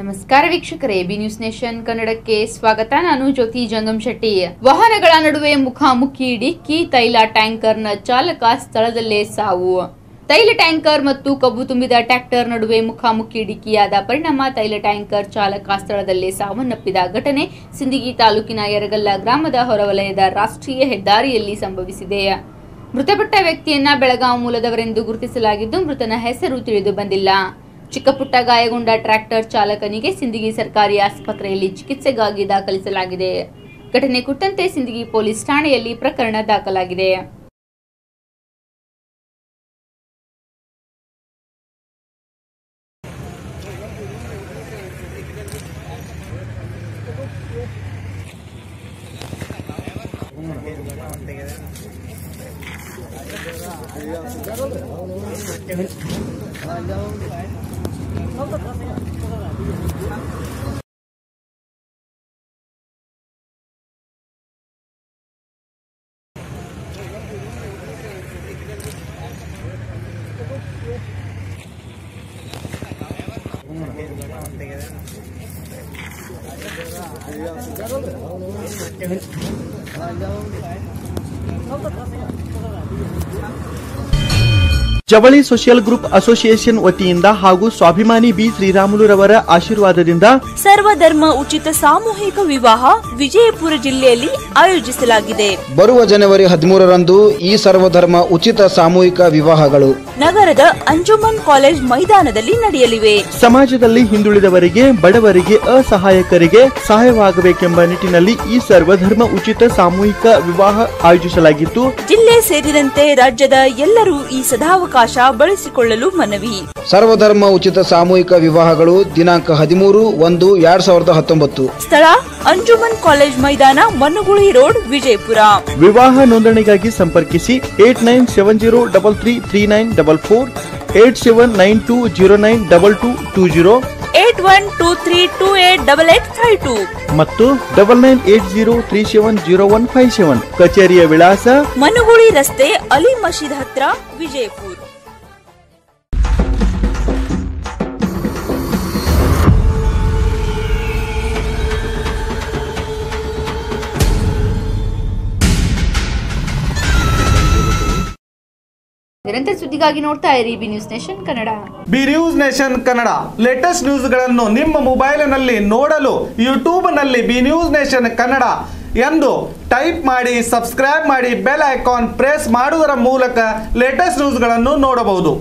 ನಮಸ್ಕಾರ ವೀಕ್ಷಕರೇ, B news nation ಕನ್ನಡಕ್ಕೆ ಸ್ವಾಗತ. ನಾನು ಜ್ಯೋತಿ ಜಂಗಮ್ ಶೆಟ್ಟಿ. ವಾಹನಗಳ ನಡುವೆ ಮುಖಾಮುಖಿ ಡಿಕ್ಕಿ, ತೈಲ ಟ್ಯಾಂಕರ್ನ ಚಾಲಕ ಸ್ಥಳದಲ್ಲೇ ಸಾವು. ತೈಲ ಟ್ಯಾಂಕರ್ ಮತ್ತು ಕಬ್ಬು ತುಂಬಿದ ಟ್ರ್ಯಾಕ್ಟರ್ ನಡುವೆ ಮುಖಾಮುಖಿ ಡಿಕ್ಕಿಯಾದ ಪರಿಣಾಮ ತೈಲ ಟ್ಯಾಂಕರ್ ಚಾಲಕ ಸ್ಥಳದಲ್ಲೇ ಸಾವನ್ನಪ್ಪಿದ ಘಟನೆ ಸಿಂದಗಿ ತಾಲೂಕಿನ ಯರಗಲ್ಲ ಗ್ರಾಮದ ಹೊರವಲಯದ ರಾಷ್ಟ್ರೀಯ ಹೆದ್ದಾರಿಯಲ್ಲಿ ಸಂಭವಿಸಿದೆ. ಮೃತಪಟ್ಟ ವ್ಯಕ್ತಿಯನ್ನ ಬೆಳಗಾವಿ ಮೂಲದವರೆಂದು ಗುರುತಿಸಲಾಗಿದ್ದು, ಮೃತನ ಹೆಸರು ತಿಳಿದು ಬಂದಿಲ್ಲ. ಚಿಕ್ಕಪುಟ್ಟ ಗಾಯಗೊಂಡ ಟ್ರ್ಯಾಕ್ಟರ್ ಚಾಲಕನಿಗೆ ಸಿಂದಗಿ ಸರ್ಕಾರಿ ಆಸ್ಪತ್ರೆಯಲ್ಲಿ ಚಿಕಿತ್ಸೆಗಾಗಿ ದಾಖಲಿಸಲಾಗಿದೆ. ಘಟನೆ ಕುರಿತಂತೆ ಸಿಂದಗಿ ಪೊಲೀಸ್ ಠಾಣೆಯಲ್ಲಿ ಪ್ರಕರಣ ದಾಖಲಾಗಿದೆ. ಜವಳಿ ಸೋಷಿಯಲ್ ಗ್ರೂಪ್ ಅಸೋಸಿಯೇಷನ್ ವತಿಯಿಂದ ಹಾಗೂ ಸ್ವಾಭಿಮಾನಿ ಬಿ ಶ್ರೀರಾಮುಲುರವರ ಆಶೀರ್ವಾದದಿಂದ ಸರ್ವಧರ್ಮ ಉಚಿತ ಸಾಮೂಹಿಕ ವಿವಾಹ ವಿಜಯಪುರ ಜಿಲ್ಲೆಯಲ್ಲಿ ಆಯೋಜಿಸಲಾಗಿದೆ. ಬರುವ ಜನವರಿ 13ರಂದು ಈ ಸರ್ವಧರ್ಮ ಉಚಿತ ಸಾಮೂಹಿಕ ವಿವಾಹಗಳು ನಗರದ ಅಂಜುಮನ್ ಕಾಲೇಜ್ ಮೈದಾನದಲ್ಲಿ ನಡೆಯಲಿವೆ. ಸಮಾಜದಲ್ಲಿ ಹಿಂದುಳಿದವರಿಗೆ, ಬಡವರಿಗೆ, ಅಸಹಾಯಕರಿಗೆ ಸಹಾಯವಾಗಬೇಕೆಂಬ ನಿಟ್ಟಿನಲ್ಲಿ ಈ ಸರ್ವಧರ್ಮ ಉಚಿತ ಸಾಮೂಹಿಕ ವಿವಾಹ ಆಯೋಜಿಸಲಾಗಿತ್ತು. ಜಿಲ್ಲೆ ಸೇರಿದಂತೆ ರಾಜ್ಯದ ಎಲ್ಲರೂ ಈ ಸದಾವಕಾಶ ಬಳಸಿಕೊಳ್ಳಲು ಮನವಿ. ಸರ್ವಧರ್ಮ ಉಚಿತ ಸಾಮೂಹಿಕ ವಿವಾಹಗಳು ದಿನಾಂಕ 13/1/2019. ಸ್ಥಳ ಅಂಜುಮನ್ ಕಾಲೇಜ್ ಮೈದಾನ, ಮನುಗುಳಿ ರೋಡ್, ವಿಜಯಪುರ. ವಿವಾಹ ನೋಂದಣಿಗಾಗಿ ಸಂಪರ್ಕಿಸಿ 8970333944, 8792092220, 8123288852 ಮತ್ತು 9980370157. ಕಚೇರಿಯ ವಿಳಾಸ ಮನುಗುಳಿ ರಸ್ತೆ, ಅಲಿ ಮಸೀದ್ ಹತ್ರ, ವಿಜಯಪುರ. ನಿರಂತರ ಸುದ್ದಿಗಾಗಿ ನೋಡ್ತಾ ಇರಿ B news nation Kannada. B news nation Kannada latest ನ್ಯೂಸ್ಗಳನ್ನು ನಿಮ್ಮ ಮೊಬೈಲಿನಲ್ಲಿ ನೋಡಲು ಯೂಟ್ಯೂಬ್ನಲ್ಲಿ ಬಿ ನ್ಯೂಸ್ ನೇಷನ್ ಕನ್ನಡ ಎಂದು ಟೈಪ್ ಮಾಡಿ, ಸಬ್ಸ್ಕ್ರೈಬ್ ಮಾಡಿ, ಬೆಲ್ ಐಕಾನ್ ಪ್ರೆಸ್ ಮಾಡುವುದರ ಮೂಲಕ ಲೇಟೆಸ್ಟ್ ನ್ಯೂಸ್ಗಳನ್ನು ನೋಡಬಹುದು.